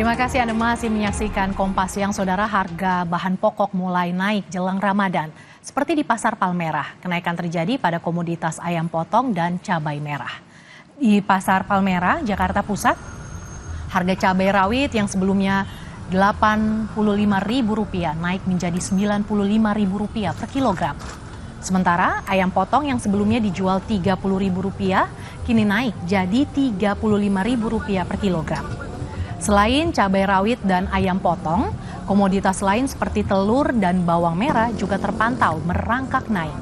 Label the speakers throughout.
Speaker 1: Terima kasih Anda masih menyaksikan Kompas Siang, Saudara. Harga bahan pokok mulai naik jelang Ramadan. Seperti di Pasar Palmerah, kenaikan terjadi pada komoditas ayam potong dan cabai merah. Di Pasar Palmerah, Jakarta Pusat, harga cabai rawit yang sebelumnya Rp85.000 naik menjadi Rp95.000 per kilogram. Sementara ayam potong yang sebelumnya dijual Rp30.000 kini naik jadi Rp35.000 per kilogram. Selain cabai rawit dan ayam potong, komoditas lain seperti telur dan bawang merah juga terpantau merangkak naik.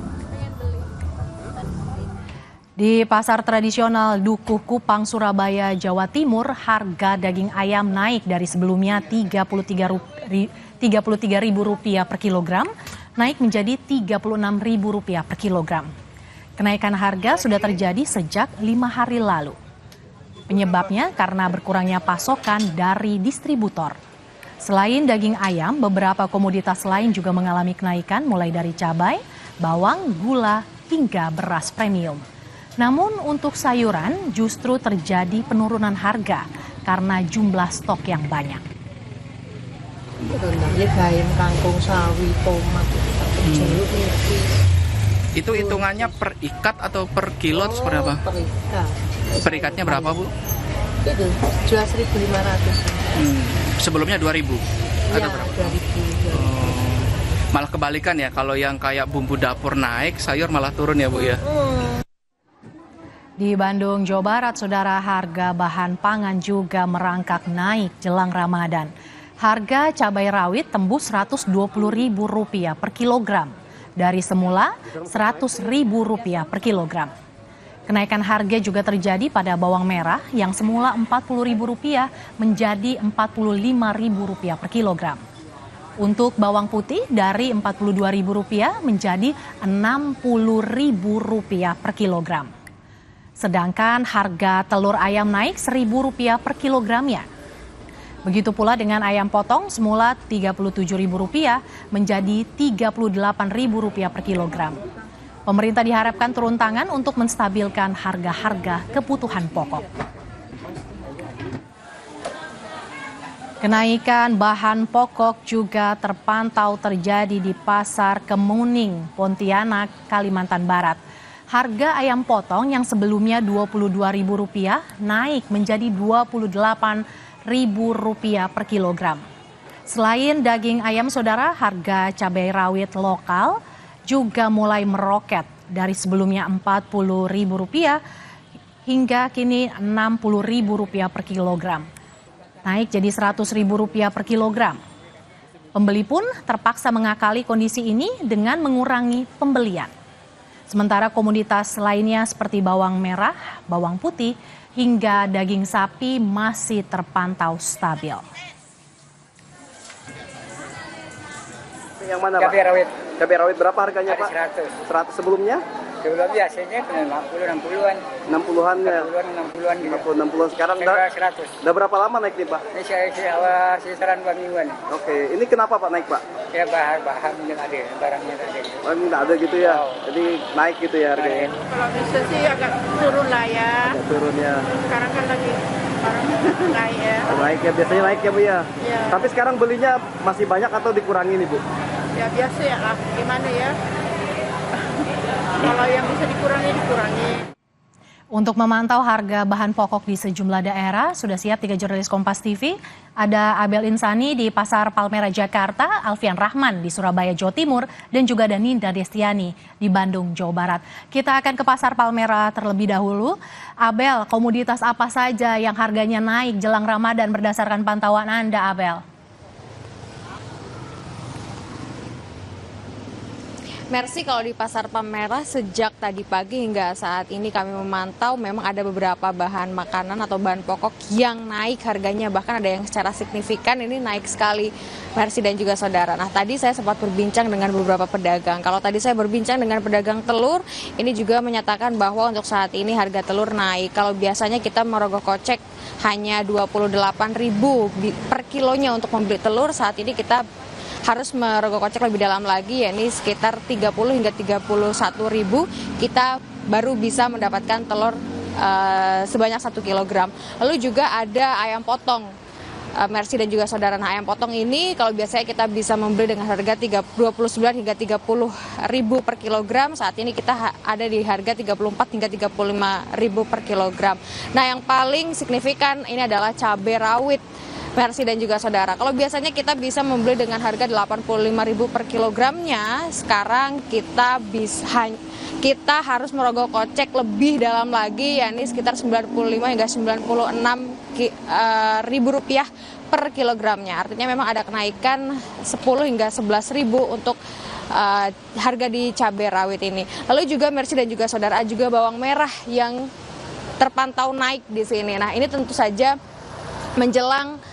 Speaker 1: Di pasar tradisional Dukuh Kupang, Surabaya, Jawa Timur, harga daging ayam naik dari sebelumnya Rp33.000 per kilogram, naik menjadi Rp36.000 per kilogram. Kenaikan harga sudah terjadi sejak 5 hari lalu. Penyebabnya karena berkurangnya pasokan dari distributor. Selain daging ayam, beberapa komoditas lain juga mengalami kenaikan mulai dari cabai, bawang, gula, hingga beras premium. Namun untuk sayuran justru terjadi penurunan harga karena jumlah stok yang banyak.
Speaker 2: Kangkung, sawi, tomat, jeruk,
Speaker 3: Itu hitungannya per ikat atau per kilo atau seperti apa?
Speaker 2: Per ikat.
Speaker 3: Per ikatnya berapa, Bu?
Speaker 2: Itu jual 1.500.
Speaker 3: Sebelumnya 2.000?
Speaker 2: Iya,
Speaker 3: Atau berapa?
Speaker 2: 2.000.
Speaker 3: Malah kebalikan ya, kalau yang kayak bumbu dapur naik, sayur malah turun ya, Bu ya?
Speaker 1: Di Bandung, Jawa Barat, Saudara, harga bahan pangan juga merangkak naik jelang Ramadan. Harga cabai rawit tembus Rp120.000 per kilogram. Dari semula Rp100.000 per kilogram. Kenaikan harga juga terjadi pada bawang merah yang semula Rp40.000 menjadi Rp45.000 per kilogram. Untuk bawang putih dari Rp42.000 menjadi Rp60.000 per kilogram. Sedangkan harga telur ayam naik Rp1.000 per kilogramnya. Begitu pula dengan ayam potong semula Rp37.000 menjadi Rp38.000 per kilogram. Pemerintah diharapkan turun tangan untuk menstabilkan harga-harga kebutuhan pokok. Kenaikan bahan pokok juga terpantau terjadi di Pasar Kemuning, Pontianak, Kalimantan Barat. Harga ayam potong yang sebelumnya Rp22.000 naik menjadi Rp28.000 per kilogram. Selain daging ayam, Saudara, harga cabai rawit lokal juga mulai meroket dari sebelumnya Rp40.000 hingga kini Rp60.000 per kilogram. Naik jadi Rp100.000 per kilogram. Pembeli pun terpaksa mengakali kondisi ini dengan mengurangi pembelian. Sementara komoditas lainnya seperti bawang merah, bawang putih, hingga daging sapi masih terpantau stabil.
Speaker 4: Yang mana, Pak?
Speaker 5: Cabai rawit.
Speaker 4: Cabai rawit berapa harganya,
Speaker 5: Ada
Speaker 4: Pak?
Speaker 5: 100.
Speaker 4: 100 sebelumnya?
Speaker 5: Sebelum biasanya 60-an.
Speaker 4: 60-an ya?
Speaker 5: 60-an gitu.
Speaker 4: 60-an. Sekarang
Speaker 5: Sekarang 100.
Speaker 4: udah berapa lama naik nih, Pak?
Speaker 5: Ini saya awal sekitaran 2 mingguan.
Speaker 4: Oke, ini kenapa Pak naik, Pak?
Speaker 5: Ya bahan yang ada, barangnya ada.
Speaker 4: Oh, nggak ada gitu ya?
Speaker 5: Oh.
Speaker 4: Jadi naik gitu ya harganya?
Speaker 6: Kalau bisa sih agak turun lah ya.
Speaker 4: Agak turun ya?
Speaker 6: Sekarang kan lagi barang naik ya.
Speaker 4: Naik ya, biasanya naik ya, Bu ya?
Speaker 6: Ya.
Speaker 4: Tapi sekarang belinya masih banyak atau dikurangi nih, Bu?
Speaker 6: Ya biasa ya lah, gimana ya. Kalau yang bisa dikurangi, dikurangi.
Speaker 1: Untuk memantau harga bahan pokok di sejumlah daerah, sudah siap 3 jurnalis Kompas TV. Ada Abel Insani di Pasar Palmerah, Jakarta, Alfian Rahman di Surabaya, Jawa Timur, dan juga ada Ninda Destiani di Bandung, Jawa Barat. Kita akan ke Pasar Palmerah terlebih dahulu. Abel, komoditas apa saja yang harganya naik jelang Ramadan berdasarkan pantauan Anda, Abel?
Speaker 7: Mercy, kalau di Pasar Palmerah sejak tadi pagi hingga saat ini kami memantau memang ada beberapa bahan makanan atau bahan pokok yang naik harganya, bahkan ada yang secara signifikan ini naik sekali, Mercy dan juga saudara. Nah, tadi saya sempat berbincang dengan beberapa pedagang. Kalau tadi saya berbincang dengan pedagang telur, ini juga menyatakan bahwa untuk saat ini harga telur naik. Kalau biasanya kita merogoh kocek hanya Rp28.000 per kilonya untuk membeli telur, saat ini kita harus merogoh kocek lebih dalam lagi, yakni sekitar 30 hingga 31.000 kita baru bisa mendapatkan telur sebanyak 1 kilogram. Lalu juga ada ayam potong. Mercy dan juga saudara. Nah, ayam potong ini kalau biasanya kita bisa membeli dengan harga 29 hingga 30 ribu per kilogram, saat ini kita ada di harga 34 hingga 35 ribu per kilogram. Nah, yang paling signifikan ini adalah cabai rawit, Mercy dan juga saudara. Kalau biasanya kita bisa membeli dengan harga 85.000 per kilogramnya, sekarang kita harus merogoh kocek lebih dalam lagi, yakni sekitar 95 hingga 96 ribu rupiah per kilogramnya. Artinya memang ada kenaikan 10 hingga 11 ribu untuk harga di cabai rawit ini. Lalu juga Mercy dan juga saudara, juga bawang merah yang terpantau naik di sini. Nah, ini tentu saja menjelang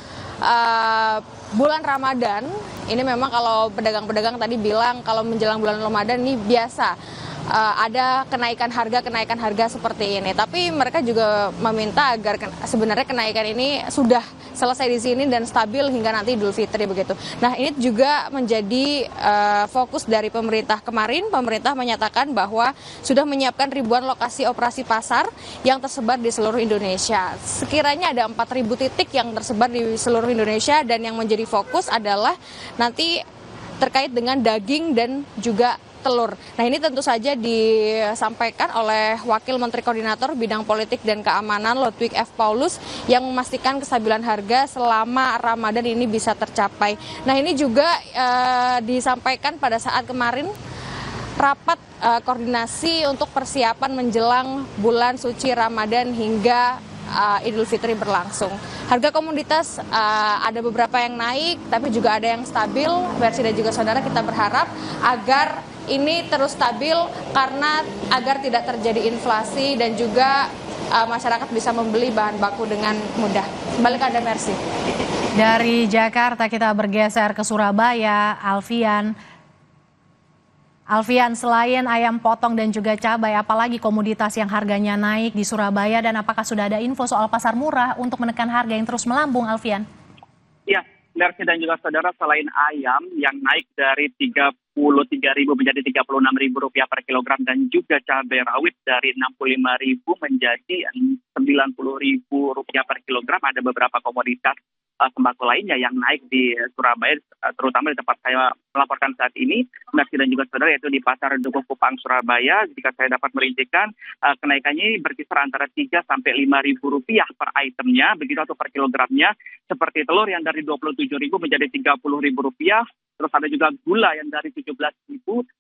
Speaker 7: bulan Ramadan. Ini memang kalau pedagang-pedagang tadi bilang kalau menjelang bulan Ramadan ini biasa ada kenaikan harga seperti ini. Tapi mereka juga meminta agar sebenarnya kenaikan ini sudah selesai di sini dan stabil hingga nanti Idul Fitri begitu. Nah, ini juga menjadi fokus dari pemerintah. Kemarin pemerintah menyatakan bahwa sudah menyiapkan ribuan lokasi operasi pasar yang tersebar di seluruh Indonesia. Sekiranya ada 4.000 titik yang tersebar di seluruh Indonesia, dan yang menjadi fokus adalah nanti terkait dengan daging dan juga telur. Nah, ini tentu saja disampaikan oleh Wakil Menteri Koordinator Bidang Politik dan Keamanan Ludwig F. Paulus yang memastikan kestabilan harga selama Ramadan ini bisa tercapai. Nah, ini juga disampaikan pada saat kemarin rapat koordinasi untuk persiapan menjelang bulan suci Ramadan hingga Idul Fitri berlangsung. Harga komoditas ada beberapa yang naik, tapi juga ada yang stabil. Mercy dan juga saudara, kita berharap agar ini terus stabil karena agar tidak terjadi inflasi dan juga masyarakat bisa membeli bahan baku dengan mudah. Kembali ke Anda, Mercy.
Speaker 1: Dari Jakarta kita bergeser ke Surabaya, Alfian, selain ayam potong dan juga cabai, apalagi komoditas yang harganya naik di Surabaya, dan apakah sudah ada info soal pasar murah untuk menekan harga yang terus melambung, Alfian?
Speaker 8: Ya, Mercy dan juga saudara, selain ayam yang naik dari 33.000 menjadi 36.000 rupiah per kilogram, dan juga cabai rawit dari 65.000 menjadi 90.000 rupiah per kilogram, ada beberapa komoditas sembako lainnya yang naik di Surabaya, terutama di tempat saya melaporkan saat ini, Mercy dan juga saudara, yaitu di Pasar Dukuh Kupang, Surabaya. Jika saya dapat merincikan, kenaikannya ini berkisar antara 3 sampai 5.000 rupiah per itemnya, begitu atau per kilogramnya. Seperti telur yang dari 27.000 menjadi 30.000 rupiah. Terus ada juga gula yang dari 17.000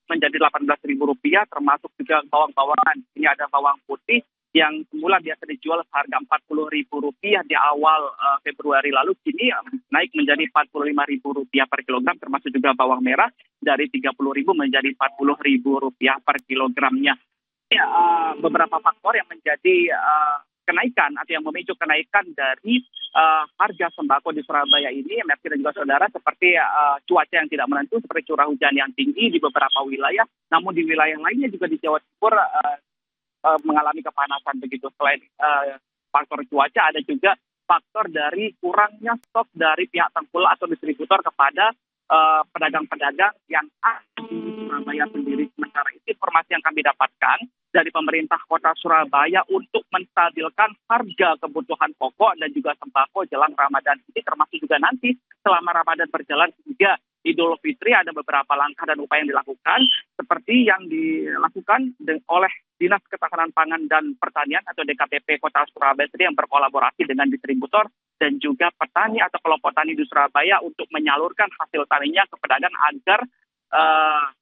Speaker 8: menjadi 18.000 rupiah, termasuk juga bawang-bawangan. Ini ada bawang putih yang semula biasa dijual seharga 40.000 rupiah di awal Februari lalu, kini naik menjadi 45.000 rupiah per kilogram, termasuk juga bawang merah dari 30.000 menjadi 40.000 rupiah per kilogramnya. Ya, beberapa faktor yang menjadi kenaikan atau yang memicu kenaikan dari harga sembako di Surabaya ini, Mercy dan juga saudara, seperti cuaca yang tidak menentu, seperti curah hujan yang tinggi di beberapa wilayah, namun di wilayah lainnya juga di Jawa Timur mengalami kepanasan begitu. Selain faktor cuaca, ada juga faktor dari kurangnya stok dari pihak tengkulak atau distributor kepada pedagang-pedagang yang ada di Surabaya sendiri. Sementara itu, informasi yang kami dapatkan dari pemerintah kota Surabaya untuk menstabilkan harga kebutuhan pokok dan juga sembako jelang Ramadan ini, termasuk juga nanti selama Ramadan berjalan hingga Idul Fitri, ada beberapa langkah dan upaya yang dilakukan, seperti yang dilakukan oleh Dinas Ketahanan Pangan dan Pertanian atau DKPP Kota Surabaya sendiri yang berkolaborasi dengan distributor dan juga petani atau kelompok tani di Surabaya untuk menyalurkan hasil taninya ke pedagang agar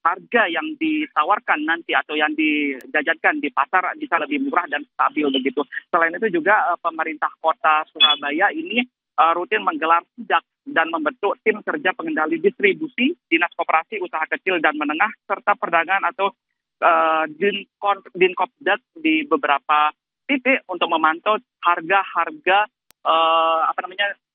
Speaker 8: harga yang ditawarkan nanti atau yang dijajankan di pasar bisa lebih murah dan stabil begitu. Selain itu juga pemerintah Kota Surabaya ini rutin menggelar sidak dan membentuk tim kerja pengendali distribusi, Dinas Koperasi Usaha Kecil dan Menengah, serta perdagangan atau Dinkopdad di beberapa titik untuk memantau harga-harga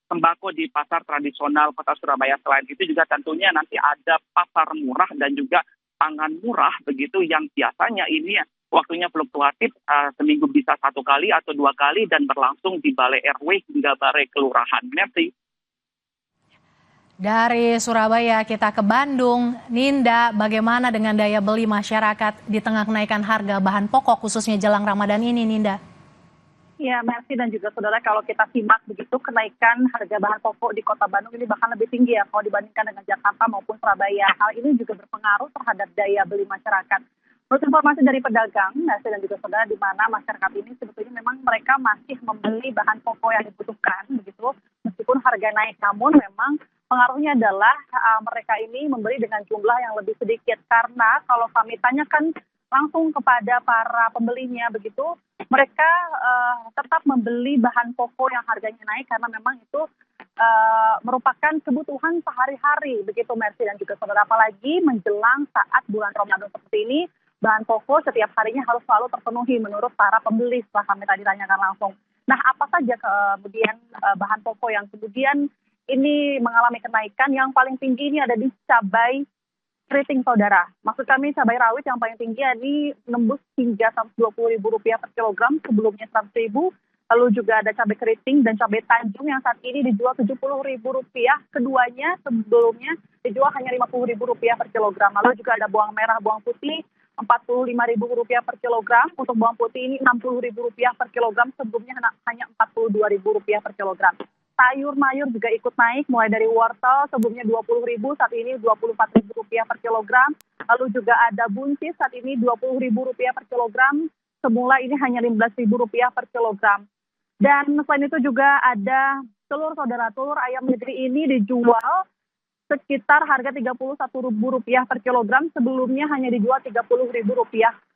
Speaker 8: sembako di pasar tradisional Kota Surabaya. Selain itu juga tentunya nanti ada pasar murah dan juga pangan murah begitu, yang biasanya ini waktunya fluktuatif, seminggu bisa 1 kali atau 2 kali dan berlangsung di Balai RW hingga Balai Kelurahan. Mercy.
Speaker 1: Dari Surabaya kita ke Bandung. Ninda, bagaimana dengan daya beli masyarakat di tengah kenaikan harga bahan pokok khususnya jelang Ramadan ini, Ninda?
Speaker 9: Ya, Mercy dan juga saudara, kalau kita simak begitu kenaikan harga bahan pokok di Kota Bandung ini bahkan lebih tinggi ya kalau dibandingkan dengan Jakarta maupun Surabaya. Hal ini juga berpengaruh terhadap daya beli masyarakat. Menurut informasi dari pedagang, Mercy dan juga saudara, di mana masyarakat ini sebetulnya memang mereka masih membeli bahan pokok yang dibutuhkan begitu, meskipun harga naik. Namun memang pengaruhnya adalah mereka ini membeli dengan jumlah yang lebih sedikit, karena kalau kami tanyakan langsung kepada para pembelinya begitu, mereka tetap membeli bahan pokok yang harganya naik karena memang itu merupakan kebutuhan sehari-hari begitu, Mercy dan juga saudara, apalagi menjelang saat bulan Ramadan seperti ini, bahan pokok setiap harinya harus selalu terpenuhi menurut para pembeli setelah kami tadi tanyakan langsung. Nah, apa saja kemudian bahan pokok yang kemudian ini mengalami kenaikan? Yang paling tinggi ini ada di cabai keriting, saudara. Maksud kami cabai rawit yang paling tinggi ini nembus hingga Rp120.000 per kilogram, sebelumnya Rp100.000. Lalu juga ada cabai keriting dan cabai Tanjung yang saat ini dijual Rp70.000. Keduanya sebelumnya dijual hanya Rp50.000 per kilogram. Lalu juga ada bawang merah, bawang putih Rp45.000 per kilogram. Untuk bawang putih ini Rp60.000 per kilogram, sebelumnya hanya Rp42.000 per kilogram. Sayur mayur juga ikut naik, mulai dari wortel sebelumnya Rp20.000, saat ini Rp24.000 per kilogram. Lalu juga ada buncis, saat ini Rp20.000 per kilogram, semula ini hanya Rp15.000 per kilogram. Dan selain itu juga ada telur, saudara. Telur ayam negeri ini dijual sekitar harga Rp31.000 per kilogram, sebelumnya hanya dijual Rp30.000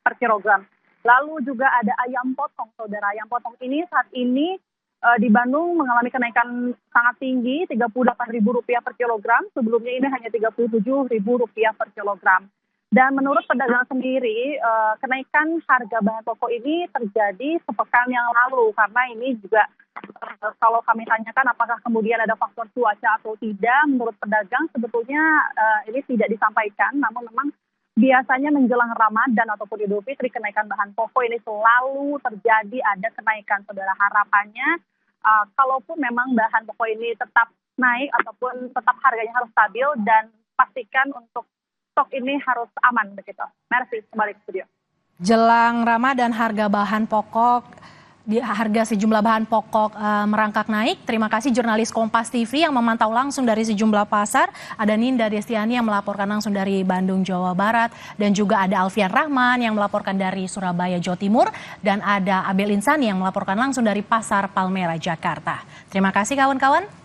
Speaker 9: per kilogram. Lalu juga ada ayam potong, saudara. Ayam potong ini saat ini di Bandung mengalami kenaikan sangat tinggi, Rp38.000 per kilogram, sebelumnya ini hanya Rp37.000 per kilogram. Dan menurut pedagang sendiri, kenaikan harga bahan pokok ini terjadi sepekan yang lalu, karena ini juga kalau kami tanyakan apakah kemudian ada faktor cuaca atau tidak, menurut pedagang sebetulnya ini tidak disampaikan, namun memang biasanya menjelang Ramadan ataupun Idul Fitri, kenaikan bahan pokok ini selalu terjadi, ada kenaikan, saudara. Harapannya kalaupun memang bahan pokok ini tetap naik ataupun tetap harganya harus stabil, dan pastikan untuk stok ini harus aman begitu. Mercy, kembali ke studio.
Speaker 1: Jelang Ramadan, harga sejumlah bahan pokok merangkak naik. Terima kasih jurnalis Kompas TV yang memantau langsung dari sejumlah pasar. Ada Ninda Destiani yang melaporkan langsung dari Bandung, Jawa Barat. Dan juga ada Alfian Rahman yang melaporkan dari Surabaya, Jawa Timur. Dan ada Abel Insani yang melaporkan langsung dari Pasar Palmerah, Jakarta. Terima kasih kawan-kawan.